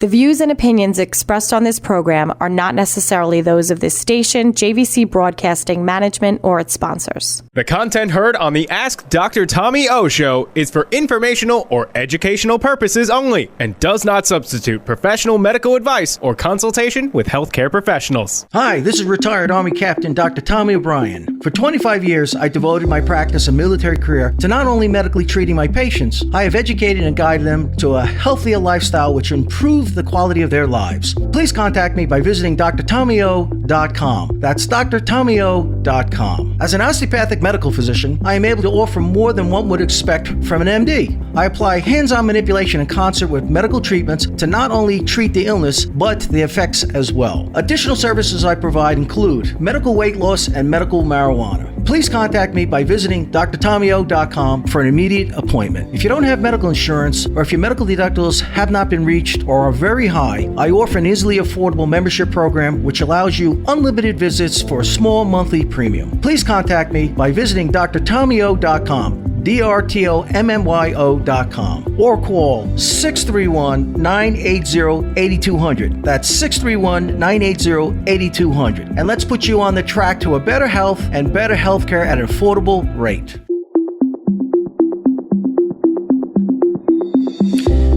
The views and opinions expressed on this program are not necessarily those of this station, JVC Broadcasting Management, or its sponsors. The content heard on the Ask Dr. Tommy O Show is for informational or educational purposes only and does not substitute professional medical advice or consultation with healthcare professionals. Hi, this is retired Army Captain Dr. Tommy O'Brien. For 25 years, I devoted my practice and military career to not only medically treating my patients, I have educated and guided them to a healthier lifestyle which improves the quality of their lives. Please contact me by visiting drtommyo.com. That's drtommyo.com. As an osteopathic medical physician, I am able to offer more than one would expect from an MD. I apply hands-on manipulation in concert with medical treatments to not only treat the illness, but the effects as well. Additional services I provide include medical weight loss and medical marijuana. Please contact me by visiting drtommyo.com for an immediate appointment. If you don't have medical insurance, or if your medical deductibles have not been reached or are very high, I offer an easily affordable membership program which allows you unlimited visits for a small monthly premium. Please contact me by visiting drtommyo.com. drtommyo.com, or call 631-980-8200. That's 631-980-8200. And let's put you on the track to a better health and better healthcare at an affordable rate.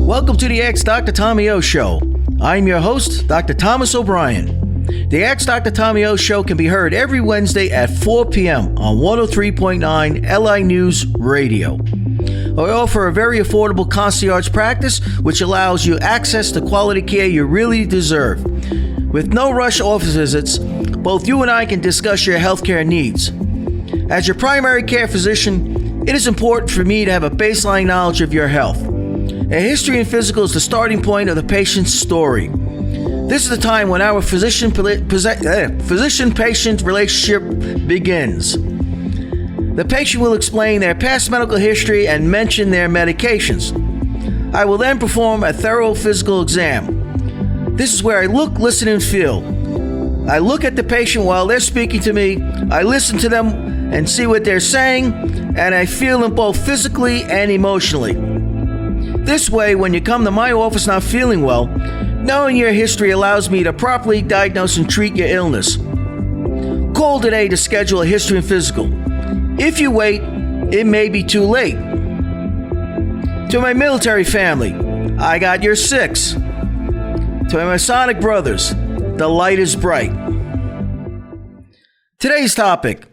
Welcome to the Ask Dr. Tommy O Show. I'm your host, Dr. Thomas O'Brien. The Ask Dr. Tommy O Show can be heard every Wednesday at 4 p.m. on 103.9 LI News Radio. I offer a very affordable concierge practice which allows you access to quality care you really deserve. With no rush office visits, both you and I can discuss your healthcare needs. As your primary care physician, it is important for me to have a baseline knowledge of your health. A history and physical is the starting point of the patient's story. This is the time when our physician-patient relationship begins. The patient will explain their past medical history and mention their medications. I will then perform a thorough physical exam. This is where I look, listen, and feel. I look at the patient while they're speaking to me, I listen to them and see what they're saying, and I feel them both physically and emotionally. This way, when you come to my office not feeling well, knowing your history allows me to properly diagnose and treat your illness. Call today to schedule a history and physical. If you wait, it may be too late. To my military family, I got your six. To my Masonic brothers, the light is bright. Today's topic,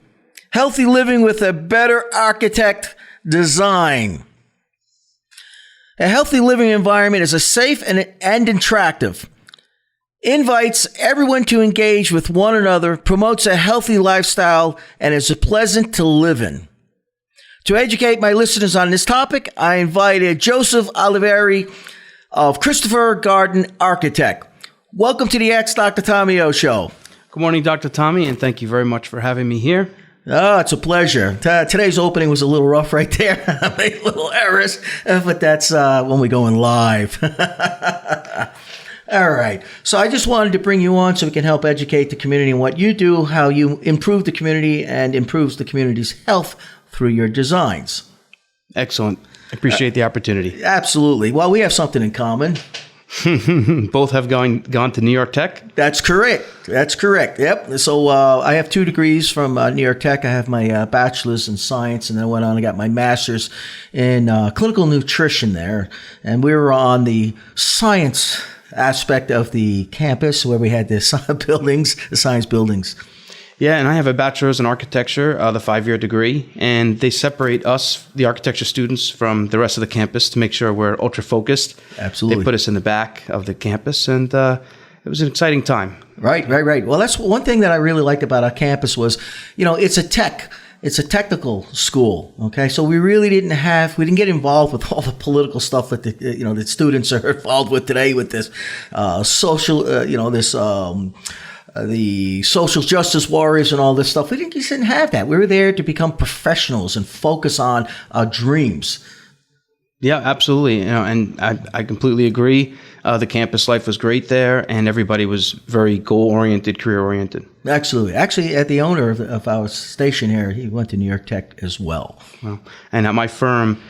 healthy living with a better architect design. A healthy living environment is a safe and attractive, invites everyone to engage with one another, promotes a healthy lifestyle, and is pleasant to live in. To educate my listeners on this topic, I invited Joseph Oliveri of Christopher Garden Architect. Welcome to the Ask Dr. Tommy O Show. Good morning, Dr. Tommy, and thank you very much for having me here. Oh, it's a pleasure. Today's opening was a little rough right there. I made little errors, but that's when we go in live. All right. So I just wanted to bring you on so we can help educate the community on what you do, how you improve the community and improves the community's health through your designs. Excellent. I appreciate the opportunity. Absolutely. Well, we have something in common. Both have gone to New York Tech? That's correct. Yep. So I have 2 degrees from New York Tech. I have my bachelor's in science, and then I went on and got my master's in clinical nutrition there. And we were on the science aspect of the campus where we had the science buildings. Yeah, and I have a bachelor's in architecture, the 5-year degree, and they separate us, the architecture students, from the rest of the campus to make sure we're ultra-focused. Absolutely. They put us in the back of the campus, and it was an exciting time. Right. Well, that's one thing that I really liked about our campus was, it's a technical school. Okay. So we really didn't get involved with all the political stuff that the students are involved with today with this, the social justice warriors and all this stuff. We just didn't have that. We were there to become professionals and focus on our dreams. Yeah, absolutely. And I completely agree. The campus life was great there, and everybody was very goal-oriented, career-oriented. Absolutely. Actually, the owner of our station here, he went to New York Tech as well. And at my firm,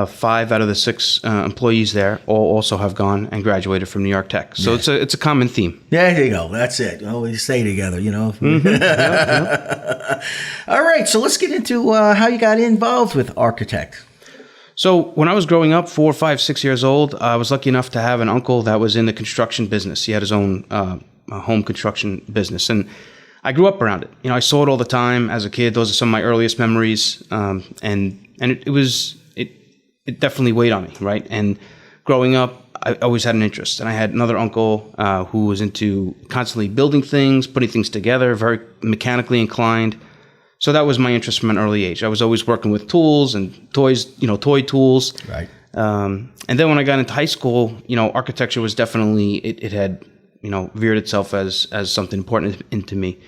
5 out of the 6 employees there all also have gone and graduated from New York Tech. So it's a common theme. There you go. That's it. Always stay together, you know. All right. So let's get into how you got involved with Architect. So when I was growing up, 4, 5, 6 years old, I was lucky enough to have an uncle that was in the construction business. He had his own home construction business, and I grew up around it. You know, I saw it all the time as a kid. Those are some of my earliest memories, and it definitely weighed on me, right? And growing up, I always had an interest, and I had another uncle who was into constantly building things, putting things together, very mechanically inclined. So that was my interest from an early age. I was always working with tools and toys, toy tools. Right. And then when I got into high school, architecture was definitely, it had, veered itself as something important into me.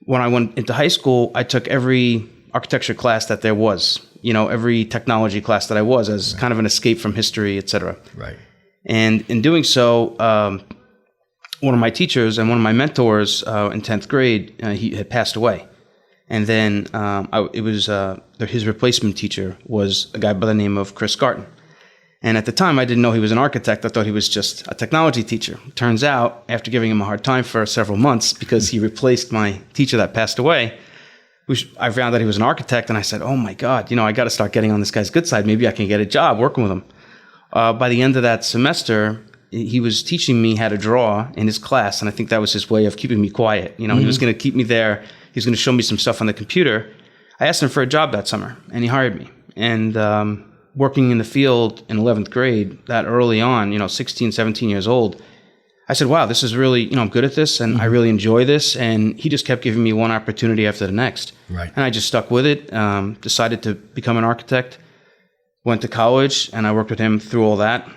When I went into high school, I took every architecture class that there was, every technology class that I was as kind of an escape from history, et cetera. Right. And in doing so, one of my teachers and one of my mentors in 10th grade, he had passed away. And then his replacement teacher was a guy by the name of Chris Garton. And at the time, I didn't know he was an architect. I thought he was just a technology teacher. Turns out, after giving him a hard time for several months, because he replaced my teacher that passed away, I found that he was an architect. And I said, oh my God, I got to start getting on this guy's good side. Maybe I can get a job working with him. By the end of that semester, he was teaching me how to draw in his class. And I think that was his way of keeping me quiet. He was going to keep me there. He was going to show me some stuff on the computer. I asked him for a job that summer, and he hired me. And working in the field in 11th grade, that early on, 16, 17 years old, I said, wow, this is really, I'm good at this, and I really enjoy this. And he just kept giving me one opportunity after the next. Right. And I just stuck with it, decided to become an architect, went to college, and I worked with him through all that.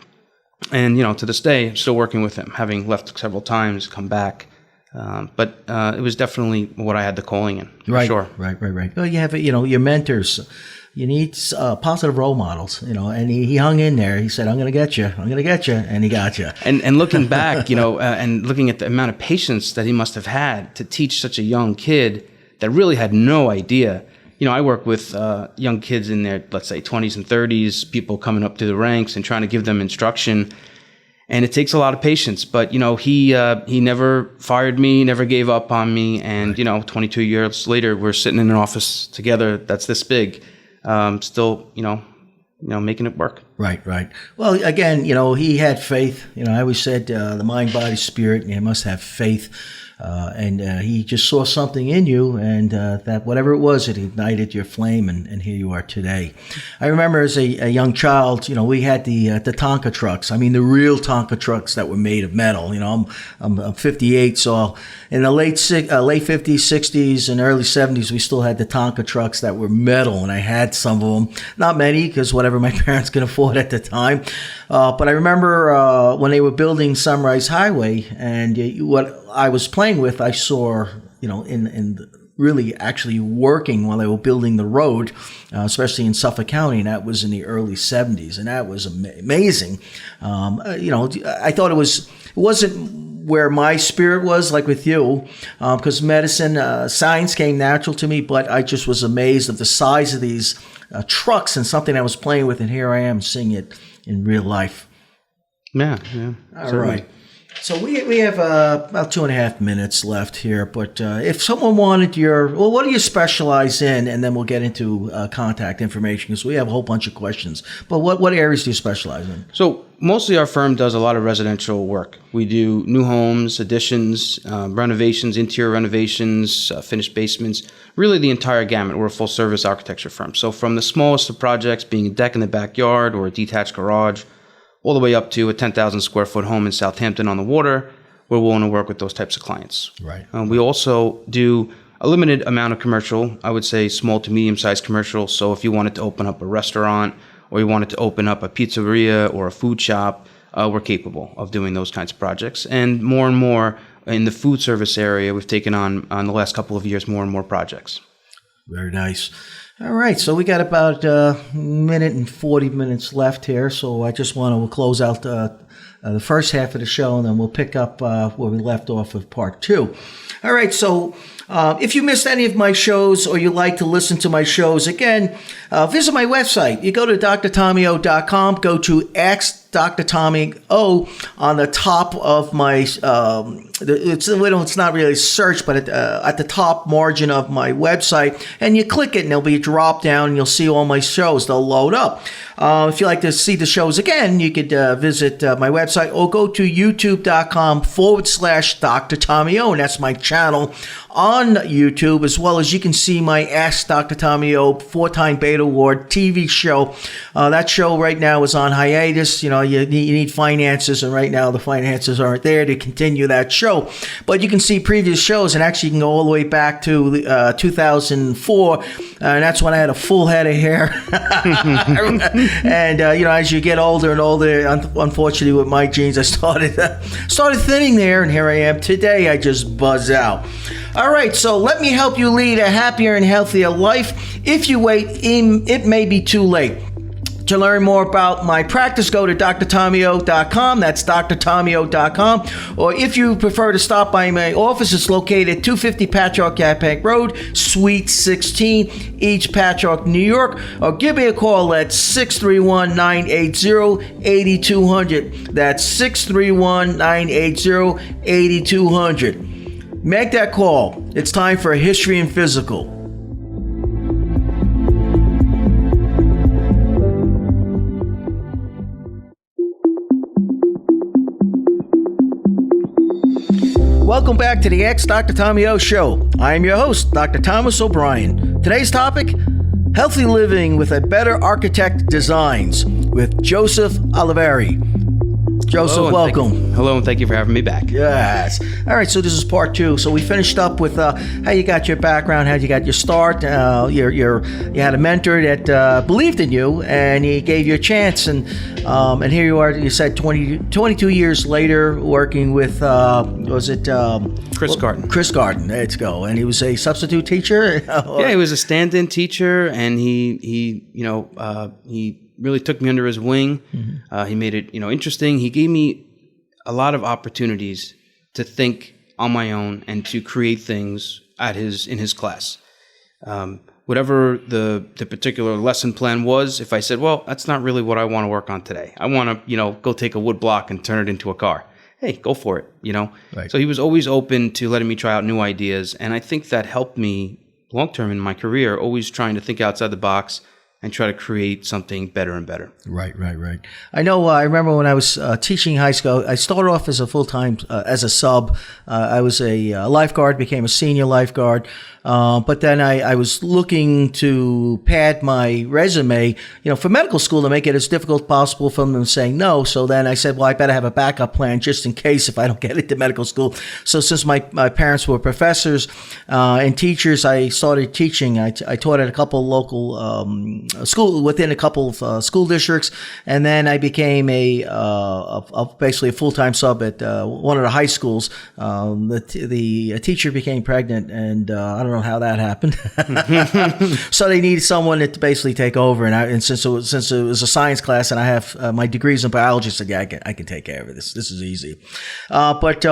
And, to this day, I'm still working with him, having left several times, come back. But it was definitely what I had the calling in, for sure. Right. Well, you have, your mentors. You need positive role models, and he hung in there. He said, I'm going to get you, and he got you. And looking back, and looking at the amount of patience that he must have had to teach such a young kid that really had no idea. I work with young kids in their, let's say, 20s and 30s, people coming up through the ranks and trying to give them instruction. And it takes a lot of patience, but, he never fired me, never gave up on me. And, 22 years later, we're sitting in an office together that's this big, still, making it work. Right. Well, again, he had faith. I always said the mind, body, spirit, and you must have faith. And he just saw something in you, and that whatever it was, it ignited your flame, and here you are today. I remember as a young child, we had the Tonka trucks. I mean, the real Tonka trucks that were made of metal. I'm 58, so in the late 50s, 60s, and early 70s, we still had the Tonka trucks that were metal, and I had some of them. Not many, because whatever my parents could afford at the time. But I remember when they were building Sunrise Highway, and what I was playing with, I saw, in really actually working while they were building the road, especially in Suffolk County, and that was in the early 70s, and that was amazing. I thought it wasn't where my spirit was, like with you, because medicine, science came natural to me, but I just was amazed at the size of these trucks and something I was playing with, and here I am seeing it in real life. Yeah. All right. So we have about 2.5 minutes left here, but if someone wanted what do you specialize in? And then we'll get into contact information, because we have a whole bunch of questions. But what areas do you specialize in? So mostly our firm does a lot of residential work. We do new homes, additions, renovations, interior renovations, finished basements, really the entire gamut. We're a full service architecture firm. So from the smallest of projects, being a deck in the backyard or a detached garage, all the way up to a 10,000 square foot home in Southampton on the water, we're willing to work with those types of clients. Right. We also do a limited amount of commercial, I would say small to medium-sized commercial. So if you wanted to open up a restaurant, or you wanted to open up a pizzeria or a food shop, we're capable of doing those kinds of projects. And more in the food service area, we've taken on the last couple of years, more and more projects. Very nice. All right, so we got about a minute and 40 minutes left here, so I just want to close out the first half of the show, and then we'll pick up where we left off with part 2. All right, so if you missed any of my shows or you like to listen to my shows again, visit my website. You go to drtommyo.com, go to Ask Dr. Tommy O on the top of my, it's not really a search, but at the top margin of my website, and you click it and there'll be a drop down and you'll see all my shows. They'll load up. If you like to see the shows again, you could visit my website or go to youtube.com/Dr. Tommy O, and that's my channel on YouTube, as well as you can see my Ask Dr. Tommy O 4-time Beta Award TV show. That show right now is on hiatus. You need finances, and right now the finances aren't there to continue that show. But you can see previous shows, and actually you can go all the way back to 2004, and that's when I had a full head of hair. And as you get older and older, unfortunately with my genes, I started thinning there, and here I am today. I just buzz out. All right, so let me help you lead a happier and healthier life. If you wait, it may be too late. To learn more about my practice, go to drtommyo.com. That's drtommyo.com. Or if you prefer to stop by my office, it's located at 250 Patchogue Capac Road, Suite 16, East Patchogue, New York. Or give me a call at 631-980-8200. That's 631-980-8200. Make that call. It's time for a history and physical. Welcome back to the Ask Dr. Tommy O Show. I am your host, Dr. Thomas O'Brien. Today's topic, healthy living with a better architect designs with Joseph Oliveri. Joseph, welcome. Hello, and thank you for having me back. Yes. All right, so this is part 2. So we finished up with how you got your background, how you got your start. You had a mentor that believed in you, and he gave you a chance. And here you are, you said 22 years later, working with, Chris Garden. Chris Garden, let's go. And he was a substitute teacher? Yeah, he was a stand-in teacher, and he really took me under his wing. Mm-hmm. He made it, interesting. He gave me a lot of opportunities to think on my own and to create things in his class. Whatever the particular lesson plan was, if I said, well, that's not really what I want to work on today. I want to, go take a wood block and turn it into a car. Hey, go for it, Right. So he was always open to letting me try out new ideas. And I think that helped me long-term in my career, always trying to think outside the box and try to create something better and better. Right. I know, I remember when I was teaching high school, I started off as a full-time, as a sub. I was a lifeguard, became a senior lifeguard. But then I was looking to pad my resume, for medical school to make it as difficult as possible for them saying no. So then I said, well, I better have a backup plan just in case if I don't get into medical school. So since my parents were professors and teachers, I started teaching. I taught at a couple local within a couple of school districts, and then I became basically a full-time sub at one of the high schools. The teacher became pregnant, and I don't know how that happened. So they needed someone to basically take over, and since it was a science class, and I have my degrees in biology, I said, yeah, I can take care of this. This is easy. But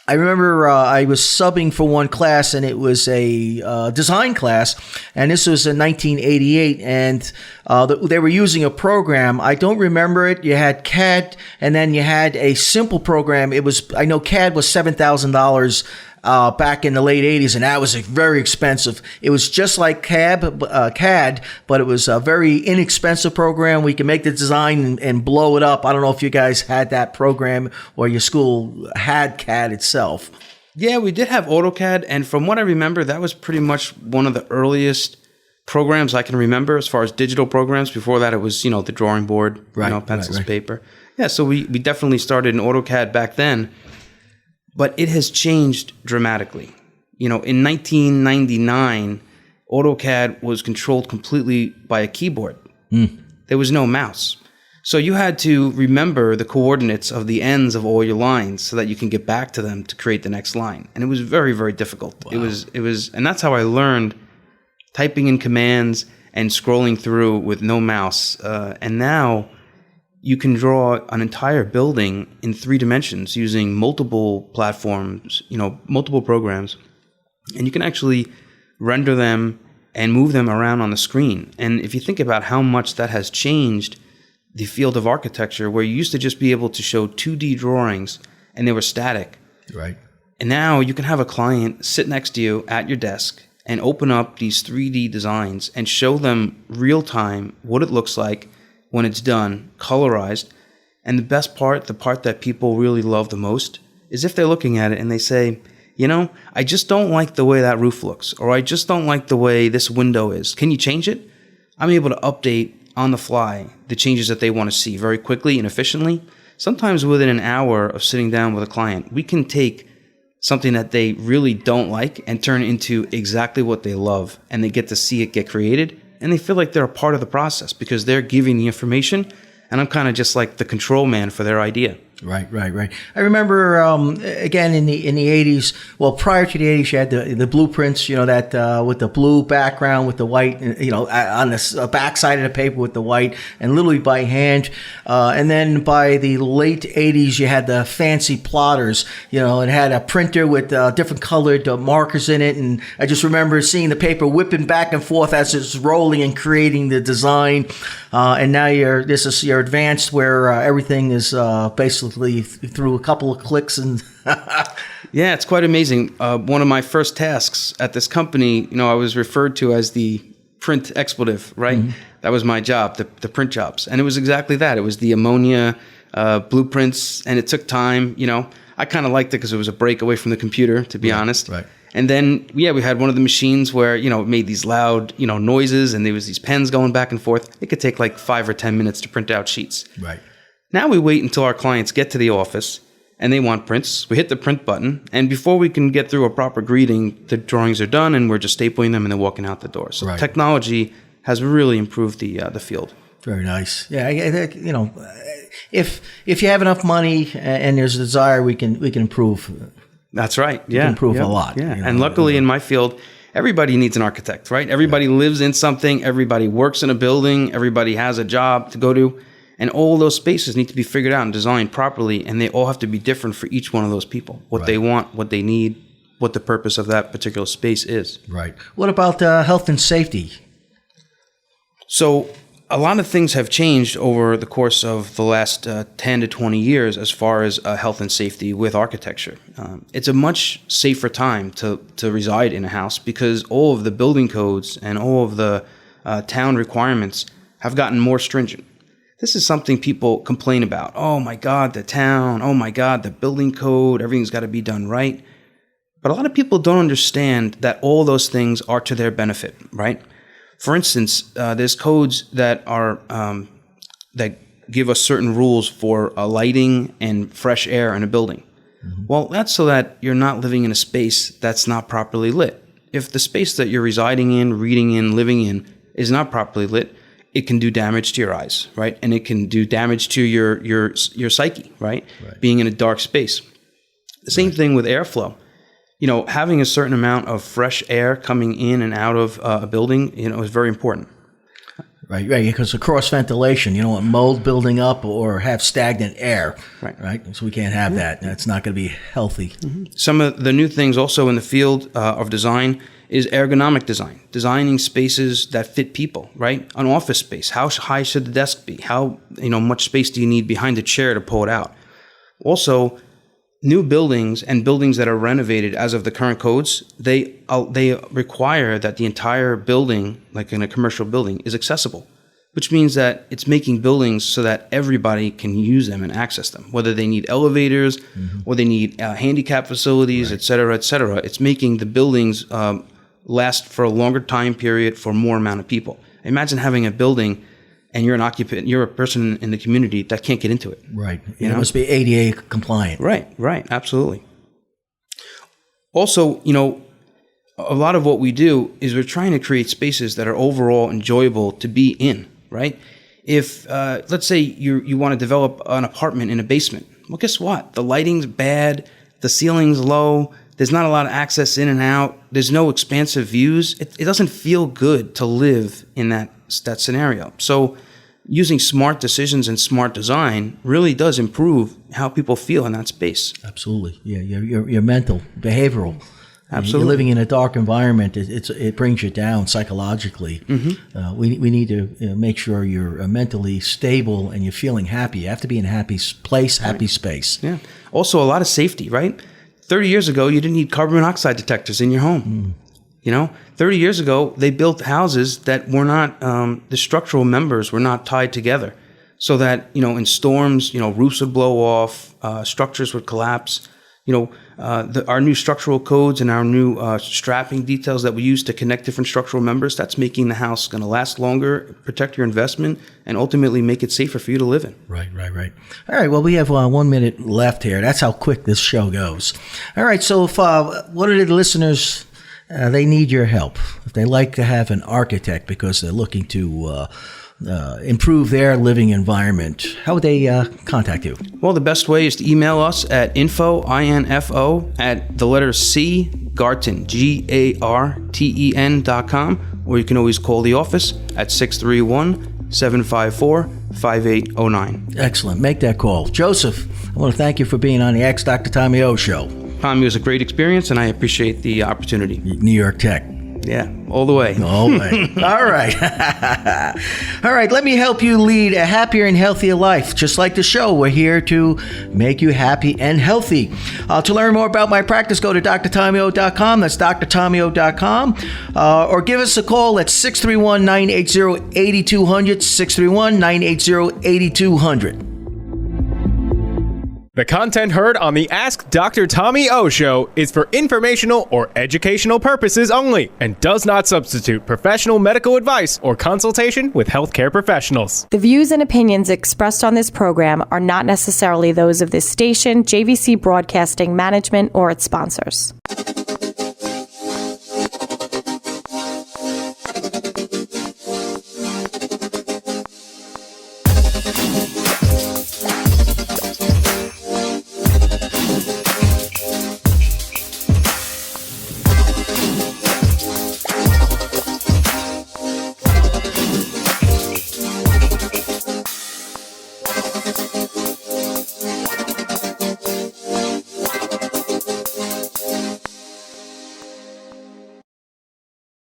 I remember I was subbing for one class, and it was a design class, and this was in 1988, and they were using a program. I don't remember it. You had CAD, and then you had a simple program. I know CAD was $7,000 back in the late 80s, and that was very expensive. It was just like CAD, but it was a very inexpensive program. We could make the design and blow it up. I don't know if you guys had that program or your school had CAD itself. Yeah, we did have AutoCAD, and from what I remember, that was pretty much one of the earliest programs I can remember as far as digital programs. Before that, it was, the drawing board, pencils, paper. Yeah, so we definitely started in AutoCAD back then. But it has changed dramatically. In 1999, AutoCAD was controlled completely by a keyboard. There was no mouse. So you had to remember the coordinates of the ends of all your lines so that you can get back to them to create the next line. And it was very, very difficult. Wow. It was, and that's how I learned typing in commands and scrolling through with no mouse. And now you can draw an entire building in 3 dimensions using multiple platforms, multiple programs. And you can actually render them and move them around on the screen. And if you think about how much that has changed the field of architecture, where you used to just be able to show 2D drawings and they were static. Right. And now you can have a client sit next to you at your desk and open up these 3D designs and show them real time what it looks like when it's done, colorized. And the best part, the part that people really love the most, is if they're looking at it and they say, I just don't like the way that roof looks, or I just don't like the way this window is. Can you change it? I'm able to update on the fly the changes that they want to see very quickly and efficiently. Sometimes within an hour of sitting down with a client, we can take something that they really don't like and turn it into exactly what they love, and they get to see it get created, and they feel like they're a part of the process because they're giving the information, and I'm kind of just like the control man for their idea. Right. I remember again in the 80s. Well, prior to the 80s, you had the blueprints. That with the blue background with the white. On the back side of the paper with the white, and literally by hand. And then by the late 80s, you had the fancy plotters. It had a printer with different colored markers in it, and I just remember seeing the paper whipping back and forth as it's rolling and creating the design. And now you're advanced where everything is basically through a couple of clicks and Yeah, it's quite amazing. One of my first tasks at this company, I was referred to as the print expletive, right? Mm-hmm. That was my job, the print jobs. And it was exactly that. It was the ammonia blueprints, and it took time. I kind of liked it because it was a break away from the computer, to be honest. Right. And then, we had one of the machines where, it made these loud, noises, and there was these pens going back and forth. It could take like 5 or 10 minutes to print out sheets. Right. Now we wait until our clients get to the office and they want prints. We hit the print button, and before we can get through a proper greeting, the drawings are done and we're just stapling them and they're walking out the door. So technology has really improved the field. Very nice. Yeah, if you have enough money and there's a desire, we can improve. That's right. Yeah, we can improve a lot. Yeah, and luckily in my field, everybody needs an architect, right? Everybody lives in something. Everybody works in a building. Everybody has a job to go to. And all those spaces need to be figured out and designed properly, and they all have to be different for each one of those people. What they want, what they need, what the purpose of that particular space is. Right. What about health and safety? So a lot of things have changed over the course of the last 10 to 20 years as far as health and safety with architecture. It's a much safer time to reside in a house because all of the building codes and all of the town requirements have gotten more stringent. This is something people complain about. Oh my God, the town. Oh my God, the building code. Everything's got to be done right. But a lot of people don't understand that all those things are to their benefit, right? For instance, there's codes that are that give us certain rules for lighting and fresh air in a building. Mm-hmm. Well, that's so that you're not living in a space that's not properly lit. If the space that you're residing in, reading in, living in is not properly lit, it can do damage to your eyes, right? And it can do damage to your psyche, right? Being in a dark space. The same thing with airflow. Having a certain amount of fresh air coming in and out of a building, is very important. Right, because of cross ventilation, you don't want mold building up or have stagnant air, right? So we can't have that. That's not going to be healthy. Mm-hmm. Some of the new things also in the field of design is ergonomic design, designing spaces that fit people, right? An office space, how high should the desk be? How much space do you need behind the chair to pull it out? Also, new buildings and buildings that are renovated as of the current codes, they require that the entire building, like in a commercial building, is accessible, which means that it's making buildings so that everybody can use them and access them, whether they need elevators or they need handicap facilities, et cetera, et cetera. It's making the buildings last for a longer time period for more amount of people. Imagine having a building and you're an occupant, you're a person in the community that can't get into it. Right. It must be ADA compliant. Right. Absolutely. Also, a lot of what we do is we're trying to create spaces that are overall enjoyable to be in, right? If, let's say you want to develop an apartment in a basement, well, guess what? The lighting's bad, the ceiling's low, There's not a lot of access in and out. There's no expansive views. It doesn't feel good to live in that scenario. So using smart decisions and smart design really does improve how people feel in that space. Absolutely. Yeah, your mental, behavioral. Absolutely. You're living in a dark environment. It brings you down psychologically. Mm-hmm. We need to make sure you're mentally stable and you're feeling happy. You have to be in a happy place, happy space. Yeah. Also, a lot of safety, right? 30 years ago, you didn't need carbon monoxide detectors in your home. 30 years ago, they built houses that were not, the structural members were not tied together. So that, in storms, roofs would blow off, structures would collapse. Our new structural codes and our new strapping details that we use to connect different structural members, that's making the house going to last longer, protect your investment, and ultimately make it safer for you to live in. Right. All right, well, we have 1 minute left here. That's how quick this show goes. All right, so if what are the listeners, they need your help. If they like to have an architect because they're looking to improve their living environment, how would they contact you? Well, the best way is to email us at info at the letter C, Garten, GARTEN.com, or you can always call the office at 631-754-5809. Excellent. Make that call. Joseph, I want to thank you for being on the Ask Dr. Tommy O Show. Tommy, it was a great experience, and I appreciate the opportunity. New York Tech. Yeah, all the way. All right. All right. All right. Let me help you lead a happier and healthier life. Just like the show, we're here to make you happy and healthy. To learn more about my practice, go to drtommyo.com. That's drtommyo.com. Or give us a call at 631-980-8200, 631-980-8200. The content heard on the Ask Dr. Tommy O Show is for informational or educational purposes only and does not substitute professional medical advice or consultation with healthcare professionals. The views and opinions expressed on this program are not necessarily those of this station, JVC Broadcasting Management, or its sponsors.